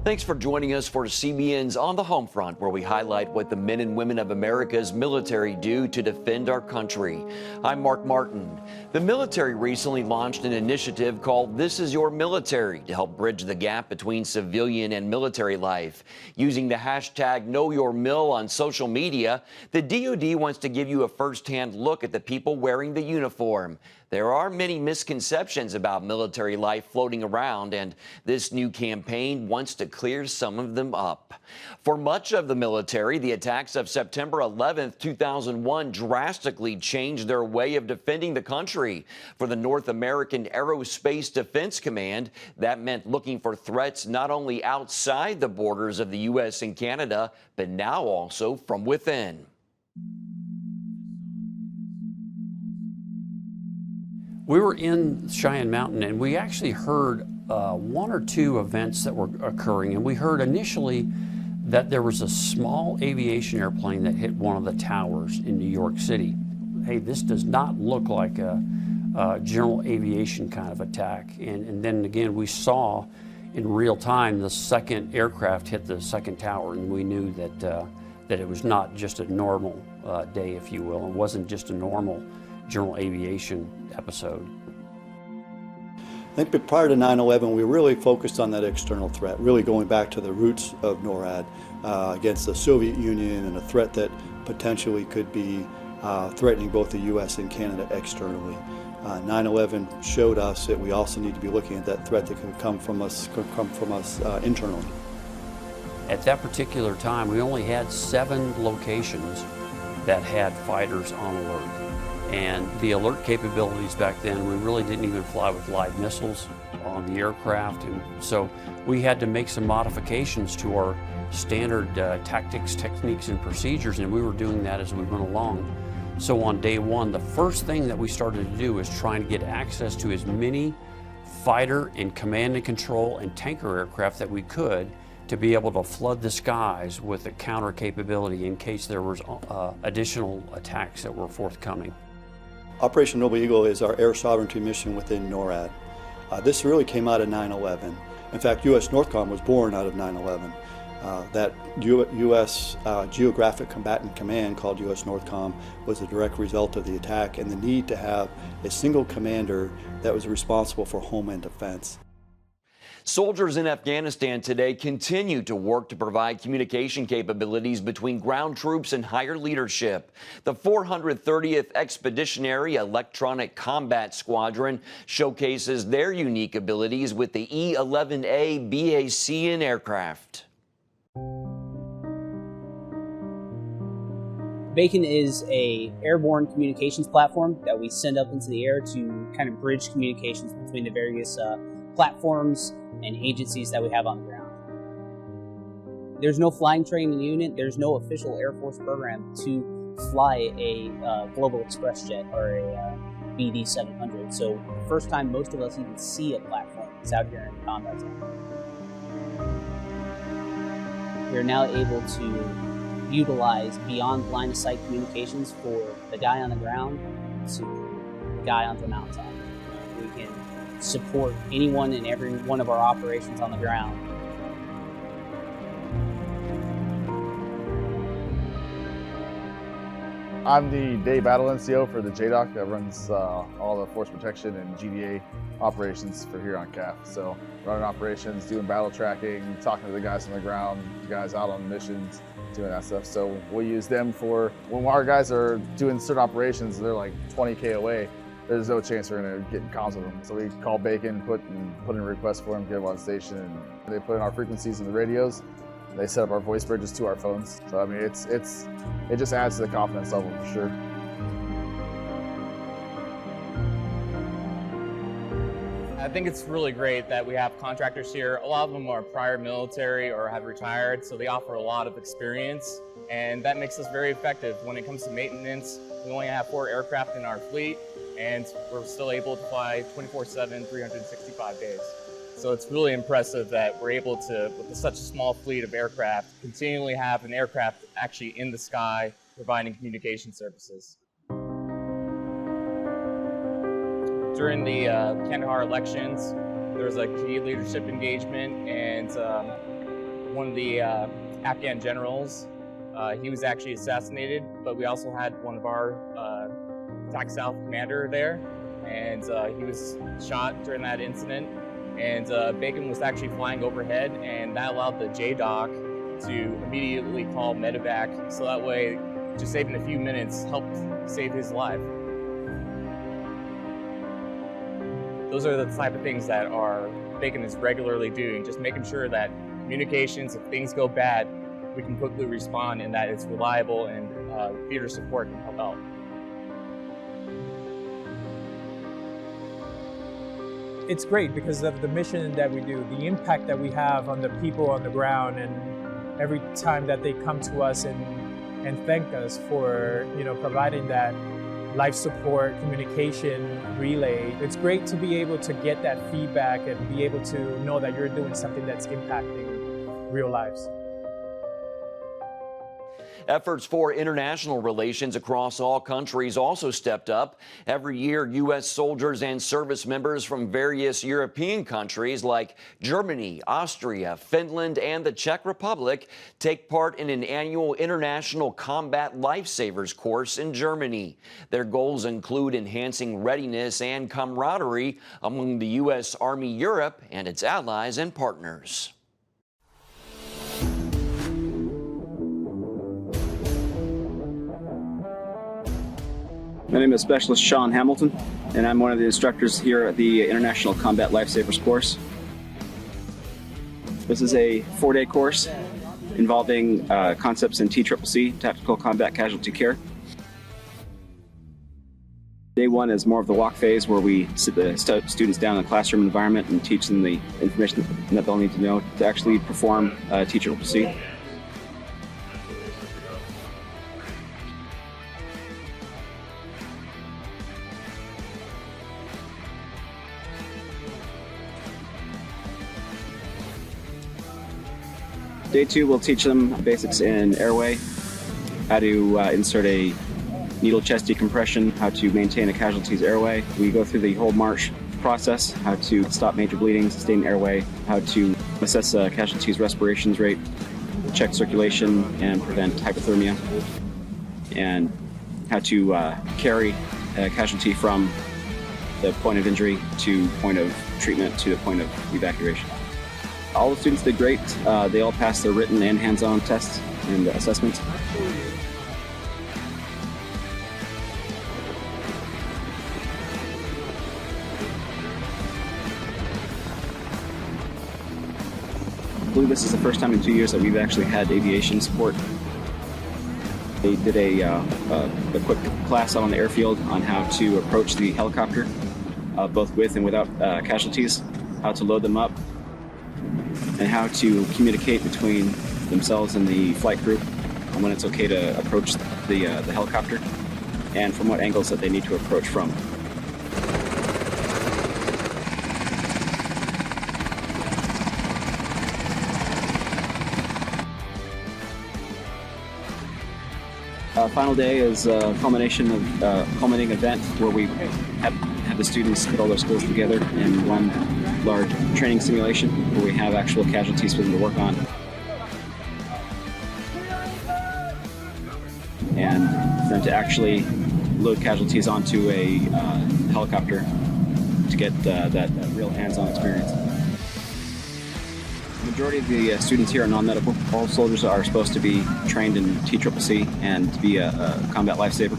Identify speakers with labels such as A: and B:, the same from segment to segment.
A: Thanks for joining us for CBN's On the Home Front, where we highlight what the men and women of America's military do to defend our country. I'm Mark Martin. The military recently launched an initiative called This Is Your Military to help bridge the gap between civilian and military life. Using the hashtag #KnowYourMil on social media, the DoD wants to give you a first-hand look at the people wearing the uniform. There are many misconceptions about military life floating around, and this new campaign wants to clear some of them up. For much of the military, the attacks of September 11th, 2001 drastically changed their way of defending the country. For the North American Aerospace Defense Command, that meant looking for threats not only outside the borders of the U.S. and Canada, but now also from within.
B: We were in Cheyenne Mountain, and we actually heard one or two events that were occurring, and we heard initially that there was a small aviation airplane that hit one of the towers in New York City. Hey, this does not look like a general aviation kind of attack. And then again, we saw in real time the second aircraft hit the second tower, and we knew that it was not just a normal day, if you will. It wasn't just a normal general aviation episode.
C: I think prior to 9/11, we really focused on that external threat, really going back to the roots of NORAD against the Soviet Union and a threat that potentially could be threatening both the U.S. and Canada externally. 9/11 showed us that we also need to be looking at that threat that could come from us internally.
B: At that particular time, we only had 7 locations that had fighters on alert. And the alert capabilities back then, we really didn't even fly with live missiles on the aircraft. And so we had to make some modifications to our standard tactics, techniques, and procedures, and we were doing that as we went along. So on day one, the first thing that we started to do is trying to get access to as many fighter and command and control and tanker aircraft that we could to be able to flood the skies with a counter capability in case there was additional attacks that were forthcoming.
C: Operation Noble Eagle is our air sovereignty mission within NORAD. This really came out of 9/11. In fact, U.S. NORTHCOM was born out of 9/11. That U.S. Geographic Combatant Command, called U.S. NORTHCOM, was a direct result of the attack and the need to have a single commander that was responsible for homeland defense.
A: Soldiers in Afghanistan today continue to work to provide communication capabilities between ground troops and higher leadership. The 430th Expeditionary Electronic Combat Squadron showcases their unique abilities with the E-11A BACN aircraft.
D: Beacon is a airborne communications platform that we send up into the air to kind of bridge communications between the various platforms and agencies that we have on the ground. There's no flying training unit, there's no official Air Force program to fly a Global Express jet or a BD 700. So the first time most of us even see a platform is out here in the combat zone. We're now able to utilize beyond line of sight communications for the guy on the ground to the guy on the mountaintop. We can support anyone and every one of our operations on the ground.
E: I'm the day battle NCO for the JDOC that runs all the force protection and GDA operations for here on CAF. So running operations, doing battle tracking, talking to the guys on the ground, the guys out on missions, doing that stuff. So we'll use them for when our guys are doing certain operations, they're like 20K away. There's no chance we're going to get in comms with them. So we call Bacon, put in a request for them, get them on station, and they put in our frequencies in the radios. They set up our voice bridges to our phones. So I mean, it just adds to the confidence level for sure.
F: I think it's really great that we have contractors here. A lot of them are prior military or have retired, so they offer a lot of experience, and that makes us very effective. When it comes to maintenance, we only have 4 aircraft in our fleet, and we're still able to fly 24/7, 365 days. So it's really impressive that we're able to, with such a small fleet of aircraft, continually have an aircraft actually in the sky providing communication services. During the Kandahar elections, there was a key leadership engagement, and one of the Afghan generals. He was actually assassinated, but we also had one of our Attack South commander there, and he was shot during that incident. And Bacon was actually flying overhead, and that allowed the JDOC to immediately call medevac, so that way, just saving a few minutes helped save his life. Those are the type of things that our Bacon is regularly doing, just making sure that communications, if things go bad, we can quickly respond and that it's reliable and theater support can help out.
G: It's great because of the mission that we do, the impact that we have on the people on the ground, and every time that they come to us and thank us for, you know, providing that life support, communication, relay. It's great to be able to get that feedback and be able to know that you're doing something that's impacting real lives.
A: Efforts for international relations across all countries also stepped up. Every year, U.S. soldiers and service members from various European countries like Germany, Austria, Finland, and the Czech Republic take part in an annual International Combat Lifesavers course in Germany. Their goals include enhancing readiness and camaraderie among the U.S. Army Europe and its allies and partners.
H: My name is Specialist Sean Hamilton, and I'm one of the instructors here at the International Combat Lifesavers course. This is a 4-day course involving concepts in TCCC, Tactical Combat Casualty Care. Day 1 is more of the walk phase, where we sit the students down in a classroom environment and teach them the information that they'll need to know to actually perform TCCC. Day 2 will teach them basics in airway, how to insert a needle chest decompression, how to maintain a casualty's airway. We go through the whole march process, how to stop major bleeding, sustain airway, how to assess a casualty's respirations rate, check circulation and prevent hypothermia, and how to carry a casualty from the point of injury to point of treatment to the point of evacuation. All the students did great. They all passed their written and hands-on tests and assessments. I believe this is the first time in 2 years that we've actually had aviation support. They did a quick class out on the airfield on how to approach the helicopter, both with and without casualties, how to load them up, and how to communicate between themselves and the flight crew on when it's okay to approach the helicopter and from what angles that they need to approach from. Final day is a culminating event where we have the students put all their skills together in one large training simulation where we have actual casualties for them to work on. And for them to actually load casualties onto a helicopter to get that real hands-on experience. The majority of the students here are non-medical. All soldiers are supposed to be trained in TCCC and to be a combat lifesaver.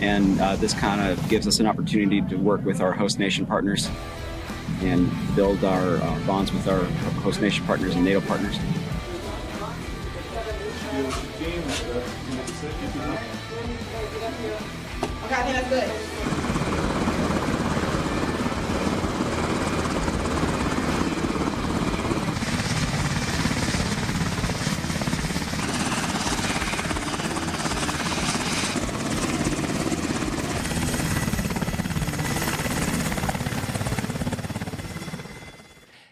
H: And this kind of gives us an opportunity to work with our host nation partners and build our bonds with our host nation partners and NATO partners.
I: Okay, I think that's good.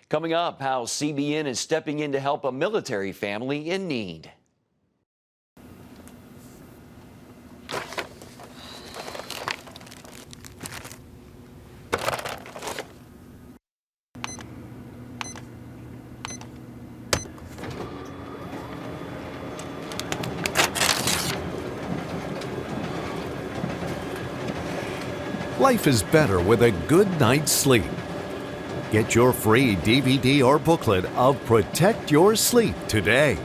A: Coming up, how CBN is stepping in to help a military family in need.
I: Life is better with a good night's sleep. Get your free DVD or booklet of Protect Your Sleep today.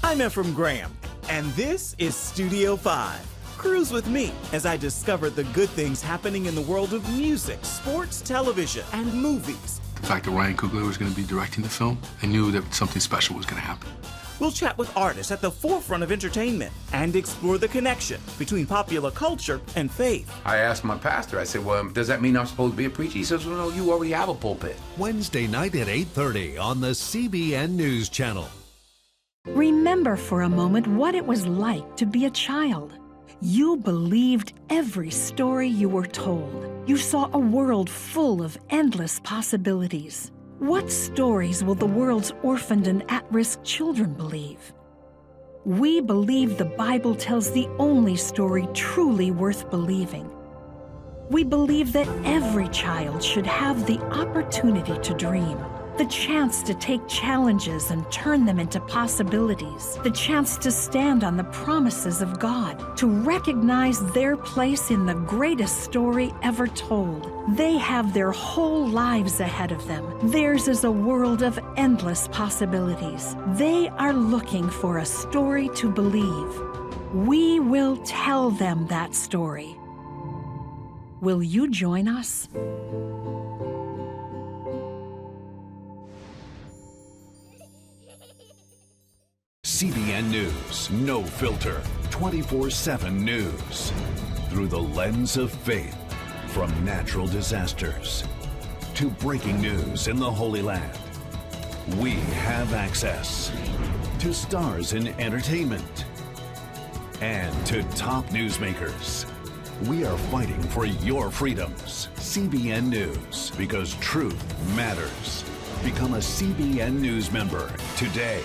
J: I'm Ephraim Graham, and this is Studio 5. Cruise with me as I discover the good things happening in the world of music, sports, television, and movies.
K: The fact that Ryan Coogler was going to be directing the film, I knew that something special was going to happen.
J: We'll chat with artists at the forefront of entertainment and explore the connection between popular culture and faith.
L: I asked my pastor, I said, well, does that mean I'm supposed to be a preacher? He says, well, no, you already have a pulpit.
I: Wednesday night at 8:30 on the CBN News Channel.
M: Remember for a moment what it was like to be a child. You believed every story you were told. You saw a world full of endless possibilities. What stories will the world's orphaned and at-risk children believe? We believe the Bible tells the only story truly worth believing. We believe that every child should have the opportunity to dream, the chance to take challenges and turn them into possibilities, the chance to stand on the promises of God, to recognize their place in the greatest story ever told. They have their whole lives ahead of them. Theirs is a world of endless possibilities. They are looking for a story to believe. We will tell them that story. Will you join us?
I: CBN News, no filter, 24/7 news. Through the lens of faith, from natural disasters to breaking news in the Holy Land. We have access to stars in entertainment and to top newsmakers. We are fighting for your freedoms. CBN News, because truth matters. Become a CBN News member today.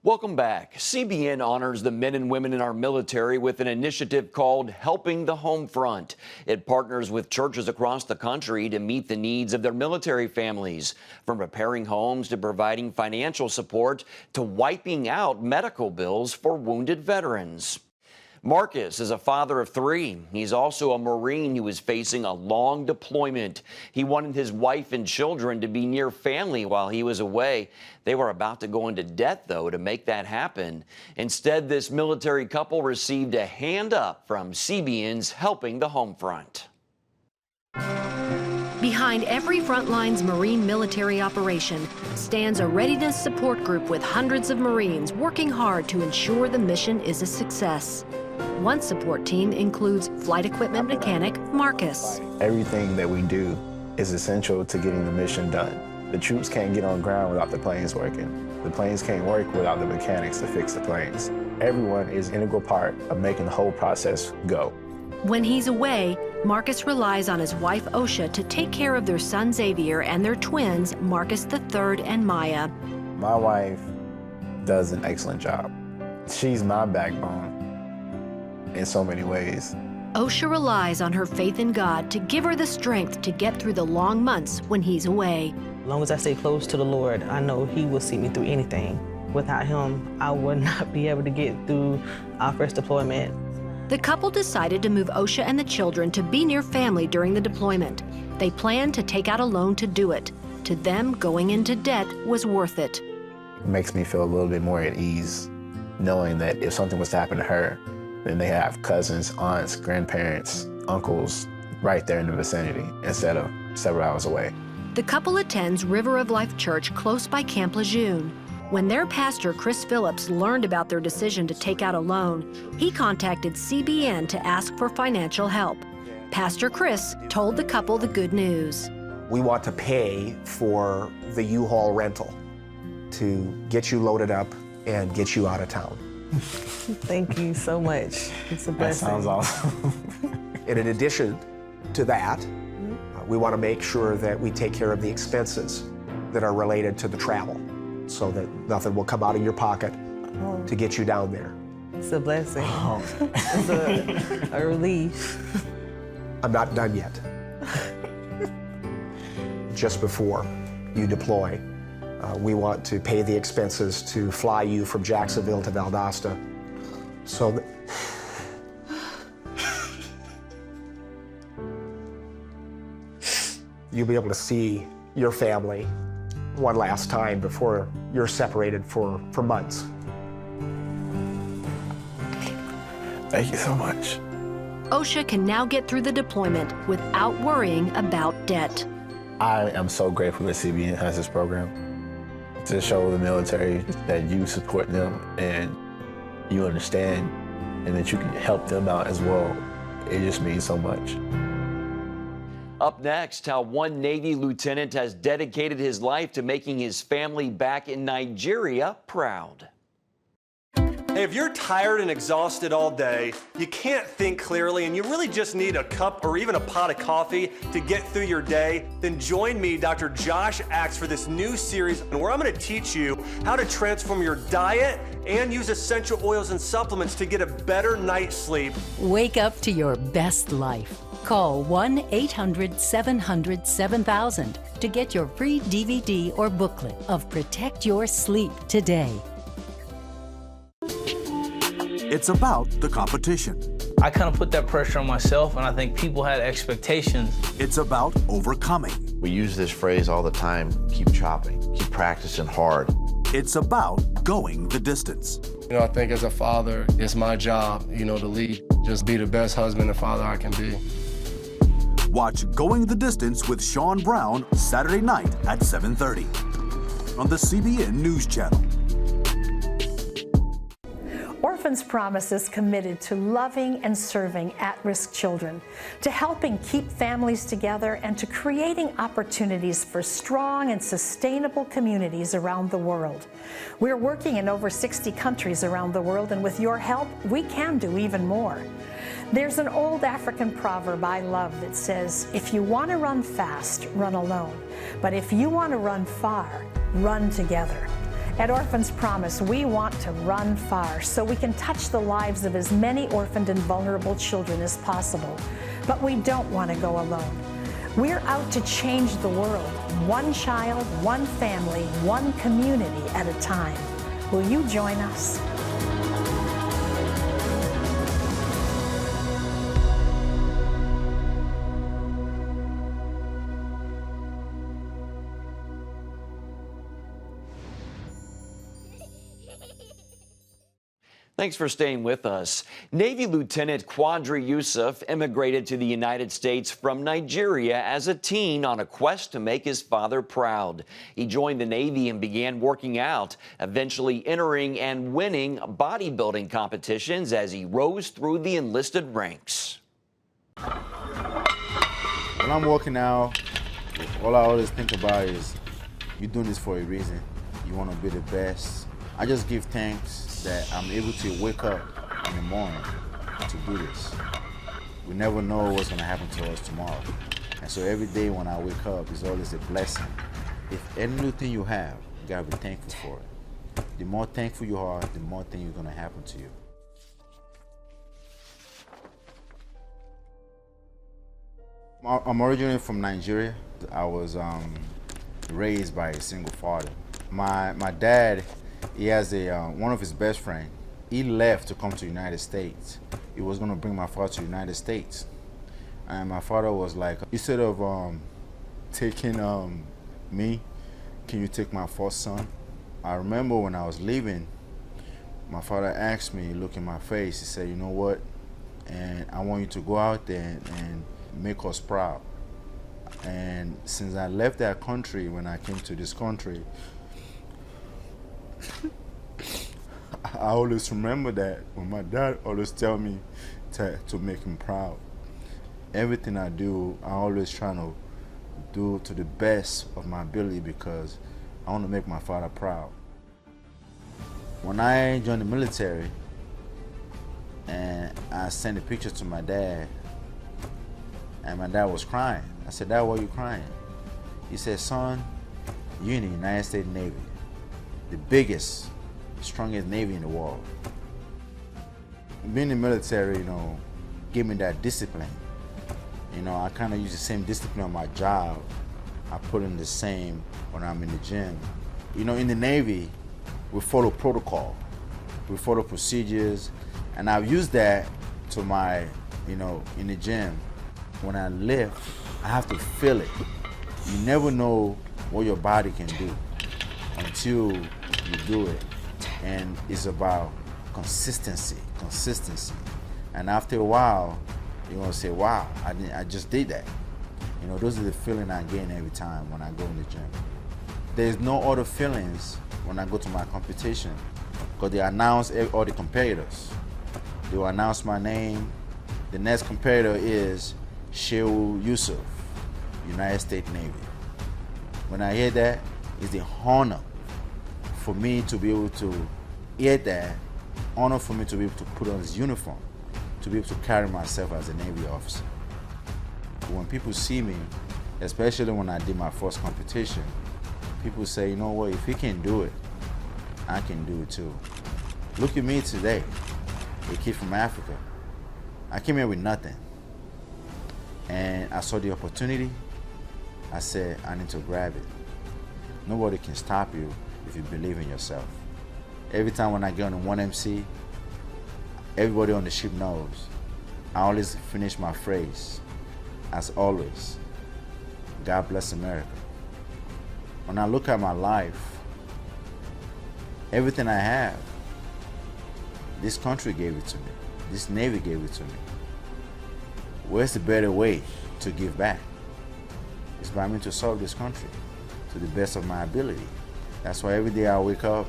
A: Welcome back. CBN honors the men and women in our military with an initiative called Helping the Home Front. It partners with churches across the country to meet the needs of their military families, from repairing homes to providing financial support to wiping out medical bills for wounded veterans. Marcus is a father of 3. He's also a Marine who is facing a long deployment. He wanted his wife and children to be near family while he was away. They were about to go into debt, though, to make that happen. Instead, this military couple received a hand up from CBN's Helping the Home Front.
N: Behind every Frontlines Marine military operation stands a readiness support group with hundreds of Marines working hard to ensure the mission is a success. One support team includes flight equipment mechanic Marcus.
O: Everything that we do is essential to getting the mission done. The troops can't get on ground without the planes working. The planes can't work without the mechanics to fix the planes. Everyone is an integral part of making the whole process go.
N: When he's away, Marcus relies on his wife OSHA to take care of their son Xavier and their twins, Marcus III and Maya.
O: My wife does an excellent job. She's my backbone in so many ways.
N: OSHA relies on her faith in God to give her the strength to get through the long months when he's away.
P: As long as I stay close to the Lord, I know He will see me through anything. Without Him, I would not be able to get through our first deployment.
N: The couple decided to move OSHA and the children to be near family during the deployment. They planned to take out a loan to do it. To them, going into debt was worth it.
O: It makes me feel a little bit more at ease, knowing that if something was to happen to her, then they have cousins, aunts, grandparents, uncles right there in the vicinity instead of several hours away.
N: The couple attends River of Life Church close by Camp Lejeune. When their pastor, Chris Phillips, learned about their decision to take out a loan, he contacted CBN to ask for financial help. Pastor Chris told the couple the good news.
Q: We want to pay for the U-Haul rental to get you loaded up and get you out of town.
P: Thank you so much. It's a blessing.
Q: That sounds awesome. And in addition to that, we want to make sure that we take care of the expenses that are related to the travel so that nothing will come out of your pocket to get you down there.
P: It's a blessing. It's a relief.
Q: I'm not done yet. Just before you deploy, we want to pay the expenses to fly you from Jacksonville to Valdosta so that you'll be able to see your family one last time before you're separated for months.
O: Thank you so much.
N: OSHA can now get through the deployment without worrying about debt.
O: I am so grateful that CBN has this program to show the military that you support them and you understand and that you can help them out as well. It just means so much.
A: Up next, how one Navy lieutenant has dedicated his life to making his family back in Nigeria proud.
R: Hey, if you're tired and exhausted all day, you can't think clearly, and you really just need a cup or even a pot of coffee to get through your day, then join me, Dr. Josh Axe, for this new series where I'm going to teach you how to transform your diet and use essential oils and supplements to get a better night's sleep.
S: Wake up to your best life. Call 1-800-700-7000 to get your free DVD or booklet of Protect Your Sleep today.
T: It's about the competition.
U: I kind of put that pressure on myself, and I think people had expectations.
T: It's about overcoming.
V: We use this phrase all the time, keep chopping, keep practicing hard.
T: It's about going the distance.
W: You know, I think as a father, it's my job, to lead. Just be the best husband and father I can be.
T: Watch Going the Distance with Sean Brown Saturday night at 7:30 on the CBN News Channel.
X: Orphans Promise is committed to loving and serving at-risk children, to helping keep families together, and to creating opportunities for strong and sustainable communities around the world. We're working in over 60 countries around the world, and with your help, we can do even more. There's an old African proverb I love that says, if you want to run fast, run alone. But if you want to run far, run together. At Orphans Promise, we want to run far so we can touch the lives of as many orphaned and vulnerable children as possible. But we don't want to go alone. We're out to change the world, one child, one family, one community at a time. Will you join us?
A: Thanks for staying with us. Navy Lieutenant Quadri Yusuf immigrated to the United States from Nigeria as a teen on a quest to make his father proud. He joined the Navy and began working out, eventually entering and winning bodybuilding competitions as he rose through the enlisted ranks.
Y: When I'm working out, all I always think about is you're doing this for a reason. You want to be the best. I just give thanks that I'm able to wake up in the morning to do this. We never know what's going to happen to us tomorrow. And so every day when I wake up is always a blessing. If any new thing you have, you got to be thankful for it. The more thankful you are, the more things are going to happen to you. I'm originally from Nigeria. I was raised by a single father. My dad, he has one of his best friends. He left to come to the United States. He was going to bring my father to the United States. And my father was like, instead of taking me, can you take my first son? I remember when I was leaving, my father asked me, look in my face, he said, you know what? And I want you to go out there and make us proud. And since I left that country, when I came to this country, I always remember that when my dad always tell me to make him proud. Everything I do, I always try to do to the best of my ability because I want to make my father proud. When I joined the military and I sent a picture to my dad, and my dad was crying. I said, Dad, why are you crying? He said, son, you're in the United States Navy, the biggest, strongest Navy in the world. Being in the military, gave me that discipline. I kind of use the same discipline on my job. I put in the same when I'm in the gym. In the Navy, we follow protocol. We follow procedures. And I've used that to my, in the gym. When I lift, I have to feel it. You never know what your body can do until you do it. And it's about consistency. And after a while, you're gonna say, wow, I just did that. You know, those are the feelings I gain every time when I go in the gym. There's no other feelings when I go to my competition, because they announce all the competitors. They will announce my name. The next competitor is Shehu Yusuf, United States Navy. When I hear that, it's the honor for me to be able to hear that, honor for me to be able to put on this uniform, to be able to carry myself as a Navy officer. When people see me, especially when I did my first competition, people say, you know what, if he can do it, I can do it too. Look at me today, a kid from Africa. I came here with nothing. And I saw the opportunity. I said, I need to grab it. Nobody can stop you if you believe in yourself. Every time when I get on 1MC, everybody on the ship knows. I always finish my phrase, as always, God bless America. When I look at my life, everything I have, this country gave it to me. This Navy gave it to me. Where's the better way to give back? It's by me to serve this country to the best of my ability. That's why every day I wake up,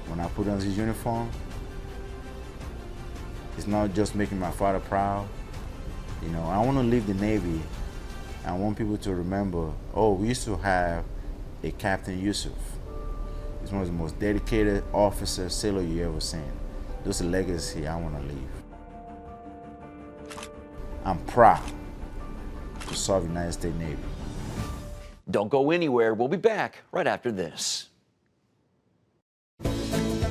Y: when I put on this uniform, it's not just making my father proud. You know, I want to leave the Navy. I want people to remember, oh, we used to have a Captain Yusuf. He's one of the most dedicated officer, sailor you ever seen. Those are legacy I want to leave. I'm proud to serve the United States Navy.
A: Don't go anywhere. We'll be back right after this.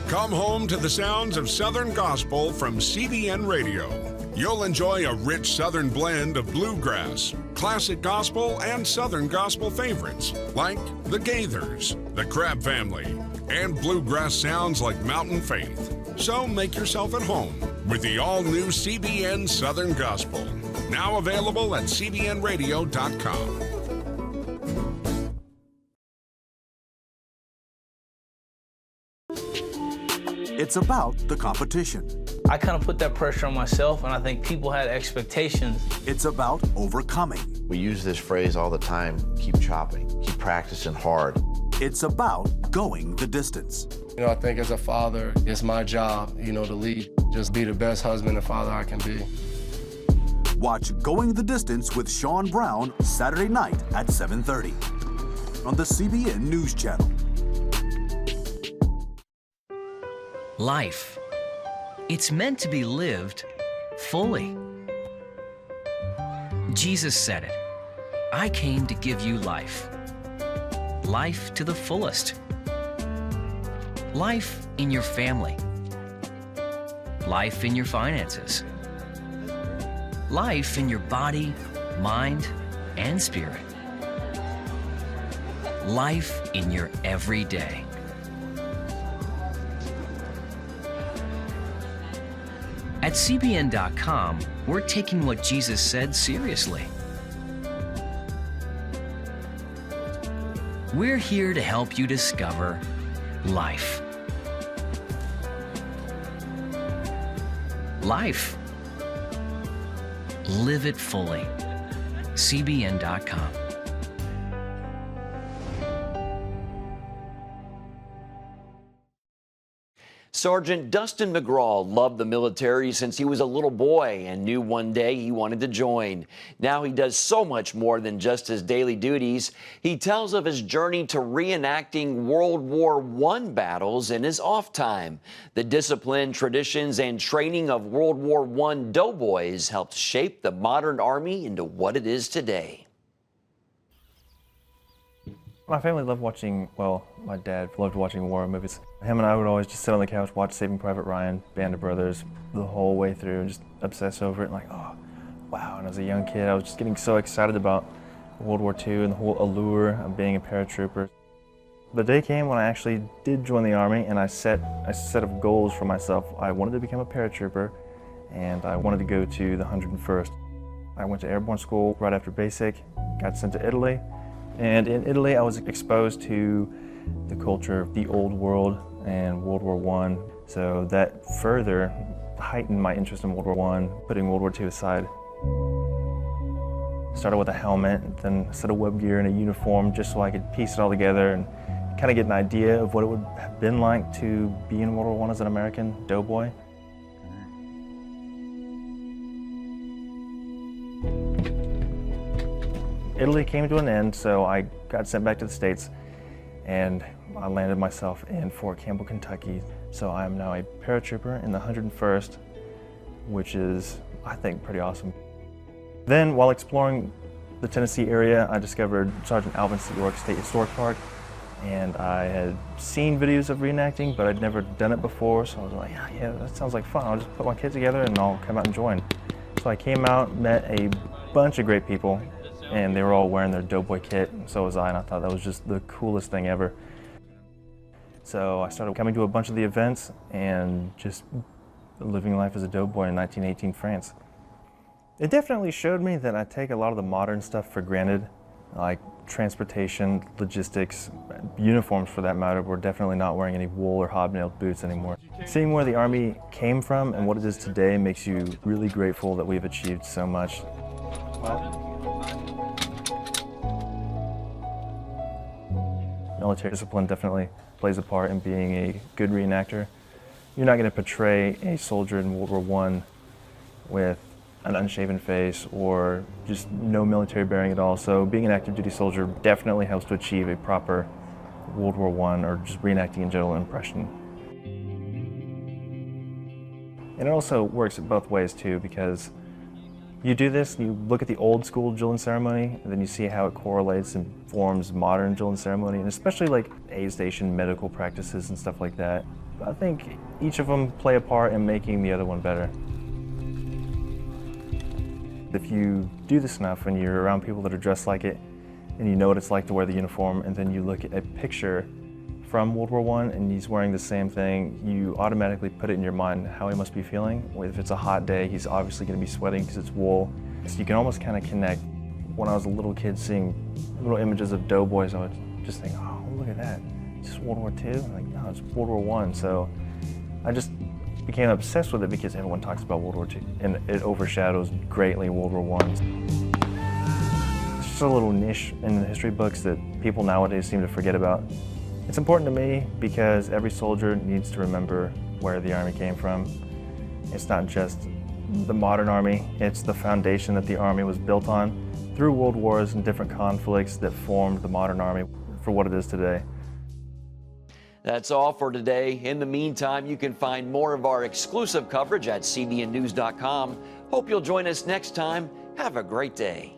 B: Come home to the sounds of Southern Gospel from CBN Radio. You'll enjoy a rich Southern blend of bluegrass, classic gospel, and Southern gospel favorites like the Gaithers, the Crab Family, and bluegrass sounds like Mountain Faith. So make yourself at home with the all-new CBN Southern Gospel. Now available at cbnradio.com.
T: It's about the competition.
U: I kind of put that pressure on myself, and I think people had expectations.
T: It's about overcoming.
V: We use this phrase all the time, keep chopping, keep practicing hard.
T: It's about going the distance.
W: You know, I think as a father, it's my job, you know, to lead. Just be the best husband and father I can be.
T: Watch Going the Distance with Sean Brown Saturday night at 7:30 on the CBN News Channel.
C: Life. It's meant to be lived fully. Jesus said it. I came to give you life. Life to the fullest. Life in your family. Life in your finances. Life in your body, mind, and spirit. Life in your everyday. At CBN.com, we're taking what Jesus said seriously. We're here to help you discover life. Life. Live it fully. CBN.com.
A: Sergeant Dustin McGraw loved the military since he was a little boy and knew one day he wanted to join. Now he does so much more than just his daily duties. He tells of his journey to reenacting World War I battles in his off time. The discipline, traditions, and training of World War I doughboys helped shape the modern Army into what it is today.
D: My family loved watching, well, my dad loved watching war movies. Him and I would always just sit on the couch, watch Saving Private Ryan, Band of Brothers, the whole way through, and just obsess over it, and like, oh, wow. And as a young kid, I was just getting so excited about World War II and the whole allure of being a paratrooper. The day came when I actually did join the Army, and I set a set of goals for myself. I wanted to become a paratrooper, and I wanted to go to the 101st. I went to airborne school right after basic, got sent to Italy, And in Italy, I was exposed to the culture of the old world and World War I. So that further heightened my interest in World War I, putting World War II aside. Started with a helmet, then a set of web gear and a uniform just so I could piece it all together and kind of get an idea of what it would have been like to be in World War I as an American doughboy. Italy came to an end, so I got sent back to the States, and I landed myself in Fort Campbell, Kentucky. So I am now a paratrooper in the 101st, which is, I think, pretty awesome. Then, while exploring the Tennessee area, I discovered Sergeant Alvin C. York State Historic Park, and I had seen videos of reenacting, but I'd never done it before, so I was like, yeah, that sounds like fun. I'll just put my kids together and I'll come out and join. So I came out, met a bunch of great people, and they were all wearing their doughboy kit, and so was I, and I thought that was just the coolest thing ever. So I started coming to a bunch of the events and just living life as a doughboy in 1918 France. It definitely showed me that I take a lot of the modern stuff for granted, like transportation, logistics, uniforms for that matter. We're definitely not wearing any wool or hobnailed boots anymore. Seeing where the Army came from and what it is today makes you really grateful that we've achieved so much. Military discipline definitely plays a part in being a good reenactor. You're not going to portray a soldier in World War I with an unshaven face or just no military bearing at all. So being an active duty soldier definitely helps to achieve a proper World War I or just reenacting in general impression. And it also works both ways too, because you do this, you look at the old school drill and ceremony, and then you see how it correlates and forms modern drill and ceremony, and especially like aid station medical practices and stuff like that. I think each of them play a part in making the other one better. If you do this enough and you're around people that are dressed like it, and you know what it's like to wear the uniform, and then you look at a picture from World War I and he's wearing the same thing, you automatically put it in your mind how he must be feeling. If it's a hot day, he's obviously going to be sweating because it's wool. So you can almost kind of connect. When I was a little kid seeing little images of doughboys, I would just think, oh, look at that. It's just World War II? I'm like, no, it's World War I. So I just became obsessed with it because everyone talks about World War II and it overshadows greatly World War I. It's just a little niche in the history books that people nowadays seem to forget about. It's important to me because every soldier needs to remember where the Army came from. It's not just the modern Army, it's the foundation that the Army was built on through world wars and different conflicts that formed the modern Army for what it is today.
A: That's all for today. In the meantime, you can find more of our exclusive coverage at cbnnews.com. Hope you'll join us next time. Have a great day.